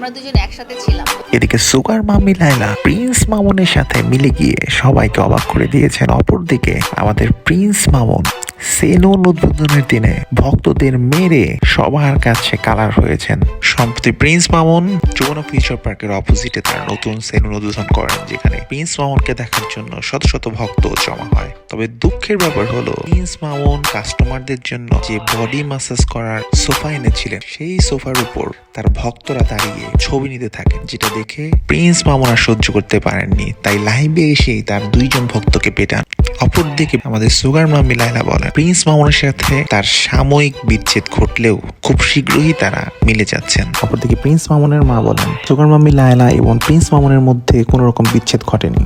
আমরা দুজন একসাথে ছিলাম। এদিকে সুগার মাম্মি লায়লা প্রিন্স মামুনের সাথে মিলে গিয়ে সবাইকে অবাক করে দিয়েছেন। অপরদিকে আমাদের প্রিন্স মামুন সেলুন উদ্বোধনের দিনে ভক্তদের মেরে সবার কাছে কালার হয়েছেন। সম্প্রতি প্রিন্স মামুন যমুনা ফিউচার পার্কের অপোজিটে তার নতুন সেলুন উদ্বোধন করেন, যেখানে প্রিন্স মামুনকে দেখার জন্য শত শত ভক্ত জমা হয়। তবে দুঃখের ব্যাপার হলো প্রিন্স মামুন কাস্টমারদের জন্য যে বডি ম্যাসাজ করার সোফা এনেছিলেন, সেই সোফার উপর তার ভক্তরা দাঁড়িয়ে ছবি নিতে থাকেন, যেটা দেখে প্রিন্স মামুন আর সহ্য করতে পারেননি, তাই লাইভে এসে তার দুইজন ভক্তকে পেটান। অপরদিকে আমাদের সুগার মাম্মি লায়লা বলেন, প্রিন্স মামুনের সাথে তার সাময়িক বিচ্ছেদ ঘটলেও খুব শীঘ্রই তারা মিলে যাচ্ছেন। অপরদিকে প্রিন্স মামুনের মা বলেন, সুগার মাম্মি লায়লা এবং প্রিন্স মামুনের মধ্যে কোনো রকম বিচ্ছেদ ঘটেনি।